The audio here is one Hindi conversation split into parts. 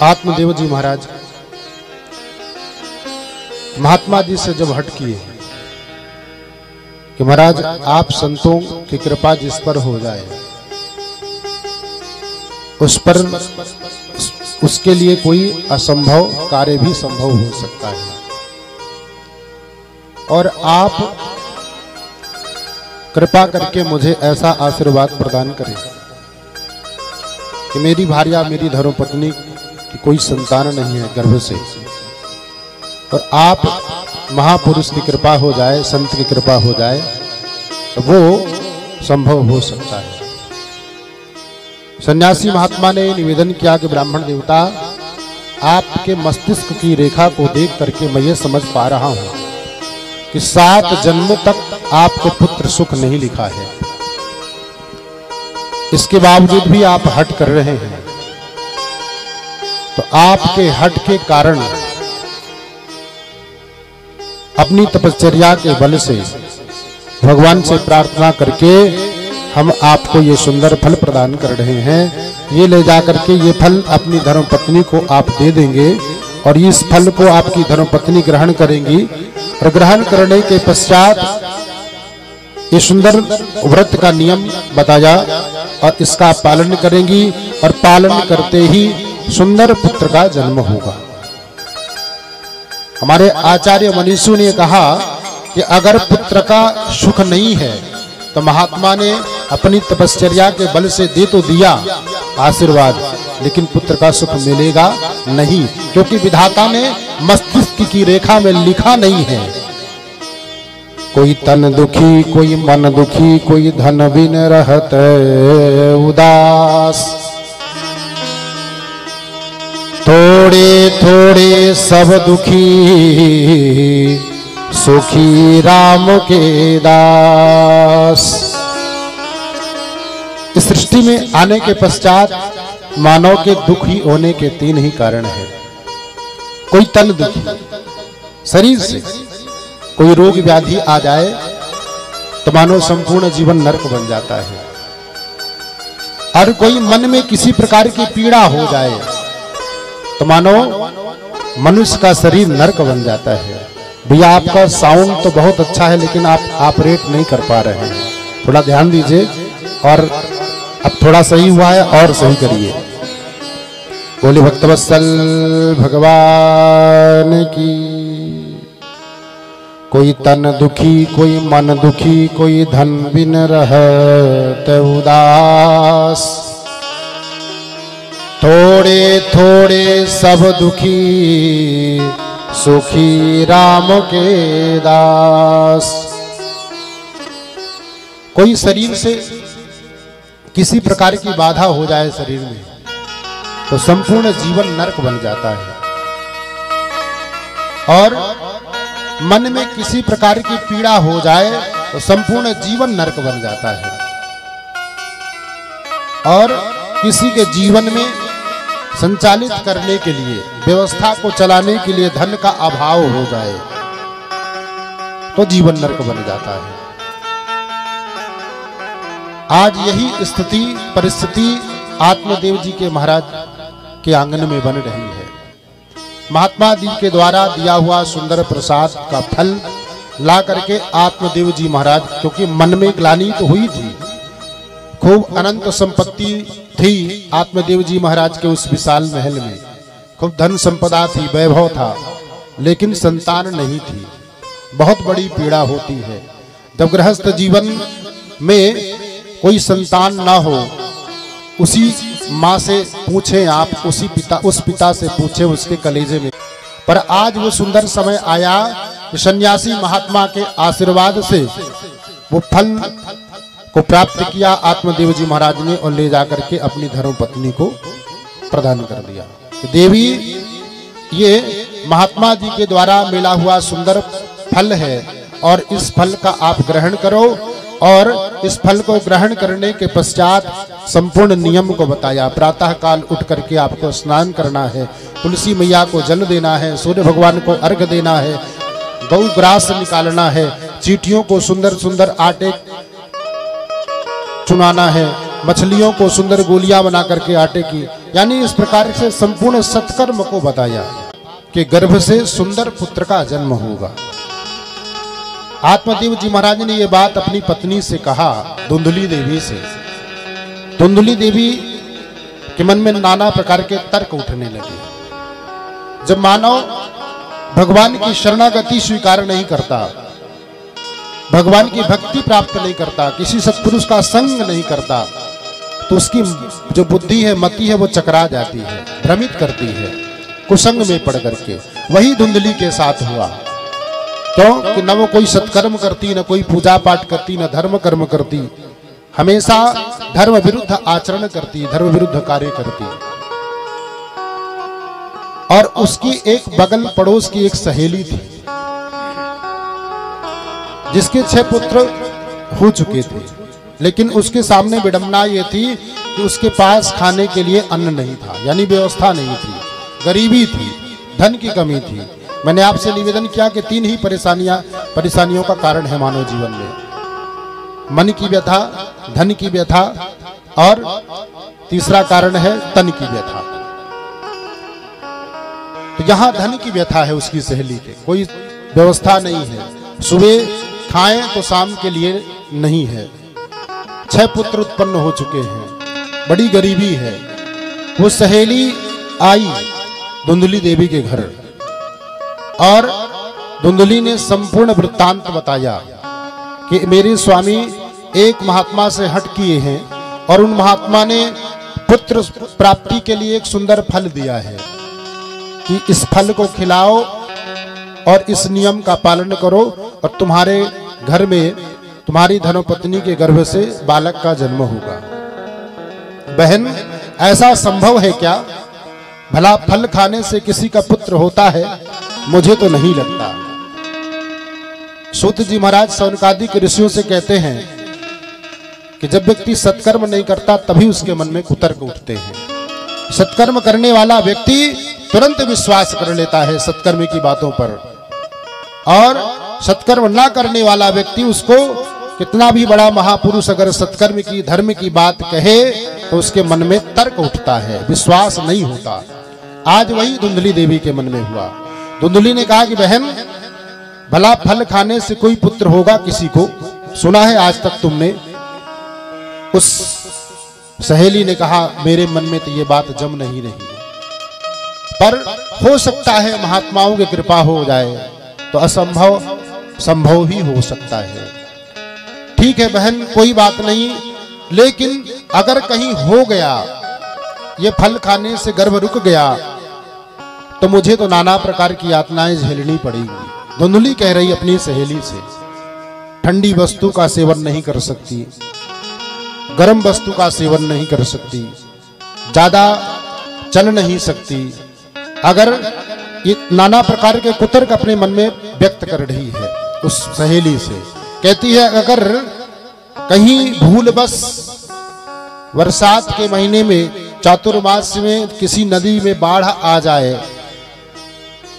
आत्मदेव जी महाराज महात्मा जी से जब हट किए कि महाराज आप संतों की कृपा जिस पर हो जाए उस पर उसके लिए कोई असंभव कार्य भी संभव हो सकता है, और आप कृपा करके मुझे ऐसा आशीर्वाद प्रदान करें कि मेरी भार्या मेरी धर्मपत्नी की कोई संतान नहीं है गर्भ से, और आप महापुरुष की कृपा हो जाए, संत की कृपा हो जाए तो वो संभव हो सकता है। सन्यासी महात्मा ने निवेदन किया कि ब्राह्मण देवता, आपके मस्तिष्क की रेखा को देख करके मैं ये समझ पा रहा हूं कि 7 जन्मों तक आपको पुत्र सुख नहीं लिखा है, इसके बावजूद भी आप हठ कर रहे हैं। तो आपके हठ के कारण अपनी तपश्चर्या के बल से भगवान से प्रार्थना करके हम आपको ये सुंदर फल प्रदान कर रहे हैं। ये ले जाकर के ये फल अपनी धर्मपत्नी को आप दे देंगे और इस फल को आपकी धर्मपत्नी ग्रहण करेंगी, और ग्रहण करने के पश्चात ये सुंदर व्रत का नियम बताया और इसका पालन करेंगी, और पालन करते ही सुंदर पुत्र का जन्म होगा। हमारे आचार्य मनीषी ने कहा कि अगर पुत्र का सुख नहीं है तो महात्मा ने अपनी तपश्चर्या के बल से दे तो दिया आशीर्वाद, लेकिन पुत्र का सुख मिलेगा नहीं, क्योंकि विधाता ने मस्तिष्क की रेखा में लिखा नहीं है। कोई तन दुखी, कोई मन दुखी, कोई धन बिन रहत उदास, थोड़े थोड़े सब दुखी, सुखी राम के दास। इस सृष्टि में आने के पश्चात मानव के दुखी होने के 3 ही कारण हैं। कोई तन दुखी, शरीर से कोई रोग व्याधि आ जाए तो मानो संपूर्ण जीवन नरक बन जाता है, और कोई मन में किसी प्रकार की पीड़ा हो जाए तो मानो मनुष्य का शरीर नरक बन जाता है। भैया आपका साउंड तो बहुत अच्छा है लेकिन आप ऑपरेट नहीं कर पा रहे हैं, थोड़ा ध्यान दीजिए, और अब थोड़ा सही हुआ है और सही करिए। बोले भक्तवत्सल भगवान की। कोई तन दुखी, कोई मन दुखी, कोई धन बिन रहत उदास, थोड़े थोड़े सब दुखी, सुखी राम के दास। कोई शरीर से किसी प्रकार की बाधा हो जाए शरीर में तो संपूर्ण जीवन नरक बन जाता है, और मन में किसी प्रकार की पीड़ा हो जाए तो संपूर्ण जीवन नरक बन जाता है, और किसी के जीवन में संचालित करने के लिए, व्यवस्था को चलाने के लिए धन का अभाव हो जाए तो जीवन नरक बन जाता है। आज यही स्थिति परिस्थिति आत्मदेव जी के महाराज के आंगन में बन रही है। महात्मा जी के द्वारा दिया हुआ सुंदर प्रसाद का फल ला करके आत्मदेव जी महाराज, क्योंकि मन में ग्लानि तो हुई थी, खूब अनंत संपत्ति थी आत्मदेव जी महाराज के उस विशाल महल में, खूब धन संपदा थी, वैभव था, लेकिन संतान नहीं थी। बहुत बड़ी पीड़ा होती है जब गृहस्थ जीवन में कोई संतान ना हो। उसी माँ से पूछें आप, उस पिता से पूछें उसके कलेजे में। पर आज वो सुंदर समय आया कि सन्यासी महात्मा के आशीर्वाद से वो फल को प्राप्त किया आत्मदेव जी महाराज ने, और ले जाकर के अपनी धर्मपत्नी को प्रदान कर दिया कि देवी, ये महात्मा जी के द्वारा मिला हुआ सुंदर फल है और इस फल का आप ग्रहण करो। और इस फल को ग्रहण करने के पश्चात संपूर्ण नियम को बताया। प्रातः काल उठ करके आपको स्नान करना है, तुलसी मैया को जल देना है, सूर्य भगवान को अर्घ देना है, गौ ग्रास निकालना है, चींटियों को सुंदर सुंदर आटे चुनाना है, मछलियों को सुंदर गोलियां बना करके आटे की यानी इस प्रकार से संपूर्ण सत्कर्म को बताया कि गर्भ से सुंदर पुत्र का जन्म होगा। आत्मदेव जी महाराज ने यह बात अपनी पत्नी से कहा, धुंधली देवी से। धुंधली देवी के मन में नाना प्रकार के तर्क उठने लगे। जब मानव भगवान की शरणागति स्वीकार नहीं करता, भगवान की भक्ति प्राप्त नहीं करता, किसी सत्पुरुष का संग नहीं करता, तो उसकी जो बुद्धि है, मति है, वो चकरा जाती है, भ्रमित करती है, कुसंग में पड़ करके। वही धुंधली के साथ हुआ। क्यों कि न वो कोई सत्कर्म करती, न कोई पूजा पाठ करती, न धर्म कर्म करती, हमेशा धर्म विरुद्ध आचरण करती, धर्म विरुद्ध कार्य करती। और उसकी एक बगल पड़ोस की एक सहेली थी जिसके 6 पुत्र हो चुके थे, लेकिन उसके सामने विडंबना ये थी कि उसके पास खाने के लिए अन्न नहीं था, यानी व्यवस्था नहीं थी, गरीबी थी, धन की कमी थी। मैंने आपसे निवेदन किया कि 3 ही परेशानियों का कारण है मानव जीवन में, मन की व्यथा, धन की व्यथा और तीसरा कारण है तन की व्यथा। तो यहां धन की व्यथा है उसकी सहेली के, कोई व्यवस्था नहीं है, सुबह खाएं तो शाम के लिए नहीं है, 6 पुत्र उत्पन्न हो चुके हैं, बड़ी गरीबी है। वो सहेली आई धुंधली देवी के घर और धुंधली ने संपूर्ण वृत्तांत बताया कि मेरे स्वामी एक महात्मा से हट किए हैं और उन महात्मा ने पुत्र प्राप्ति के लिए एक सुंदर फल दिया है कि इस फल को खिलाओ और इस नियम का पालन करो और तुम्हारे घर में तुम्हारी धर्मपत्नी के गर्भ से बालक का जन्म होगा। बहन, ऐसा संभव है क्या? भला फल खाने से किसी का पुत्र होता है? मुझे तो नहीं लगता। सूत जी महाराज सौनकादिक ऋषियों से कहते हैं कि जब व्यक्ति सत्कर्म नहीं करता तभी उसके मन में कुतर्क उठते हैं। सत्कर्म करने वाला व्यक्ति तुरंत विश्वास कर लेता है सत्कर्म की बातों पर, और सत्कर्म ना करने वाला व्यक्ति उसको कितना भी बड़ा महापुरुष अगर सत्कर्म की धर्म की बात कहे तो उसके मन में तर्क उठता है, विश्वास नहीं होता। आज वही धुंधली देवी के मन में हुआ। धुंधली ने कहा कि बहन, भला फल खाने से कोई पुत्र होगा किसी को? सुना है आज तक तुमने? उस सहेली ने कहा, मेरे मन में तो ये बात जम नहीं रही, पर हो सकता है महात्माओं की कृपा हो जाए तो असंभव संभव ही हो सकता है। ठीक है बहन, कोई बात नहीं, लेकिन अगर कहीं हो गया, ये फल खाने से गर्भ रुक गया, तो मुझे तो नाना प्रकार की यातनाएं झेलनी पड़ेगी। धुंधली कह रही अपनी सहेली से, ठंडी वस्तु का सेवन नहीं कर सकती, गर्म वस्तु का सेवन नहीं कर सकती, ज्यादा चल नहीं सकती। अगर ये नाना प्रकार के कुतर्क अपने मन में व्यक्त कर रही है उस सहेली से, कहती है अगर कहीं भूलवश बरसात के महीने में चातुर्मास में किसी नदी में बाढ़ आ जाए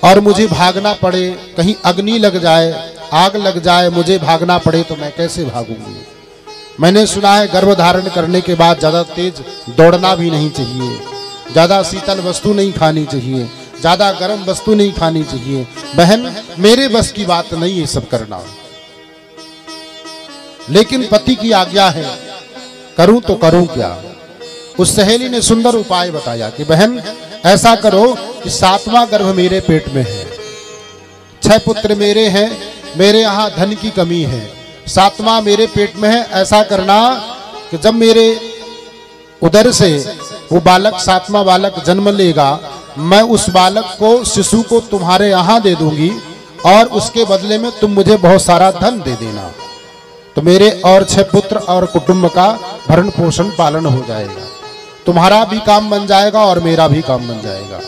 और मुझे भागना पड़े, कहीं अग्नि लग जाए, आग लग जाए, मुझे भागना पड़े, तो मैं कैसे भागूंगी? मैंने सुना है गर्भ धारण करने के बाद ज्यादा तेज दौड़ना भी नहीं चाहिए, ज्यादा शीतल वस्तु नहीं खानी चाहिए, ज्यादा गर्म वस्तु नहीं खानी चाहिए। बहन, मेरे बस की बात नहीं ये सब करना, लेकिन पति की आज्ञा है, करूं तो करूं क्या? उस सहेली ने सुंदर उपाय बताया कि बहन ऐसा करो कि 7वां गर्भ मेरे पेट में है, 6 पुत्र मेरे हैं, मेरे यहाँ धन की कमी है, 7वां मेरे पेट में है। ऐसा करना कि जब मेरे उदर से वो बालक 7वां बालक जन्म लेगा, मैं उस बालक को शिशु को तुम्हारे यहाँ दे दूंगी और उसके बदले में तुम मुझे बहुत सारा धन दे देना, तो मेरे और 6 पुत्र और कुटुंब का भरण पोषण पालन हो जाएगा, तुम्हारा भी काम बन जाएगा और मेरा भी काम बन जाएगा।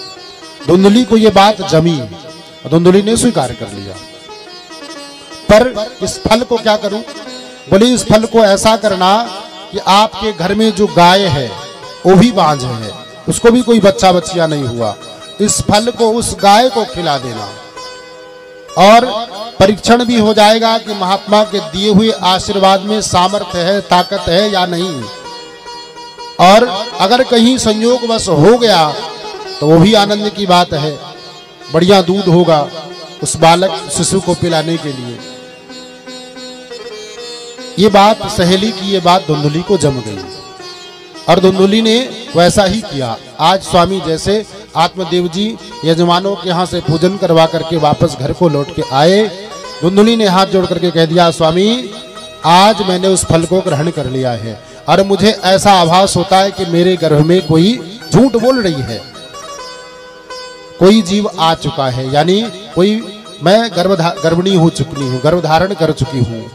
धुंधली को ये बात जमी, धुंधली ने स्वीकार कर लिया। पर इस फल को क्या करूं? बोले इस फल को ऐसा करना कि आपके घर में जो गाय है वो भी बांझ है, उसको भी कोई बच्चा बच्चिया नहीं हुआ, इस फल को उस गाय को खिला देना और परीक्षण भी हो जाएगा कि महात्मा के दिए हुए आशीर्वाद में सामर्थ्य है, ताकत है या नहीं। और अगर कहीं संयोगवश हो गया तो वो भी आनंद की बात है, बढ़िया दूध होगा उस बालक शिशु को पिलाने के लिए। ये बात सहेली की, ये बात धुंधुली को जम गई और धुंधुली ने वैसा ही किया। आज स्वामी जैसे आत्मदेव जी यजमानों के यहाँ से पूजन करवा करके वापस घर को लौट के आए, धुंधुली ने हाथ जोड़ करके कह दिया, स्वामी आज मैंने उस फल को ग्रहण कर लिया है और मुझे ऐसा आभास होता है कि मेरे गर्भ में कोई झूठ बोल रही है, कोई जीव आ चुका है, यानी कोई मैं गर्भिणी हो चुकी हूँ, गर्भ धारण कर चुकी हूँ।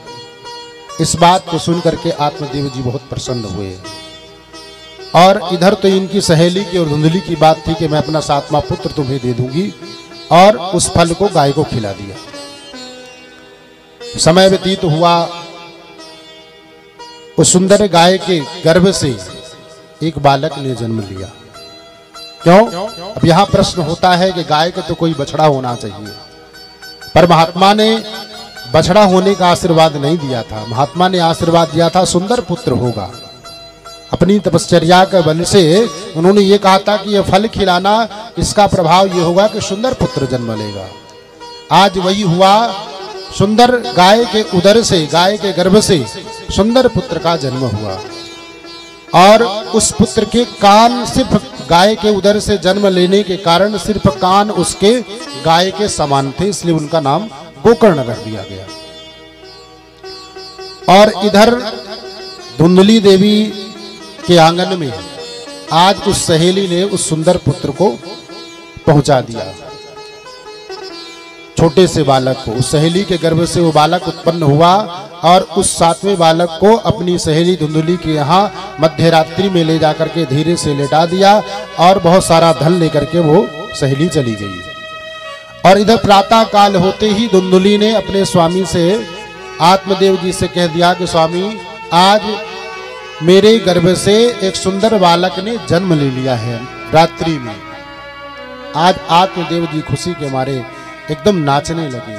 इस बात को सुन करके आत्मदेव जी बहुत प्रसन्न हुए और इधर तो इनकी सहेली की और धुंधली की बात थी कि मैं अपना 7वां पुत्र तुम्हें दे दूंगी, और उस फल को गाय को खिला दिया। समय व्यतीत हुआ, उस सुंदर गाय के गर्भ से एक बालक ने जन्म लिया। क्यों? अब यहां प्रश्न होता है कि गाय का तो कोई बछड़ा होना चाहिए, पर महात्मा ने बछड़ा होने का आशीर्वाद नहीं दिया था। महात्मा ने आशीर्वाद दिया था सुंदर पुत्र होगा। अपनी तपश्चर्या के बल से उन्होंने ये कहा था कि यह फल खिलाना, इसका प्रभाव ये होगा कि सुंदर पुत्र जन्म लेगा। आज वही हुआ, सुंदर गाय के उदर से, गाय के गर्भ से सुंदर पुत्र का जन्म हुआ और उस पुत्र के कान सिर्फ गाय के उदर से जन्म लेने के कारण सिर्फ कान उसके गाय के समान थे, इसलिए उनका नाम गोकर्ण रख दिया गया। और इधर धुंधली देवी के आंगन में आज उस सहेली ने उस सुंदर पुत्र को पहुंचा दिया, छोटे से बालक को। उस सहेली के गर्भ से वो बालक उत्पन्न हुआ और उस 7वें बालक को अपनी सहेली धुंधली के यहाँ मध्य रात्रि में ले जाकर के धीरे से लेटा दिया और बहुत सारा धन लेकर के वो सहेली चली गई। और इधर प्रातः काल होते ही धुंधली ने अपने स्वामी से, आत्मदेव जी से कह दिया कि स्वामी आज मेरे गर्भ से एक सुंदर बालक ने जन्म ले लिया है रात्रि में। आज आत्मदेव जी खुशी के मारे एकदम नाचने लगे।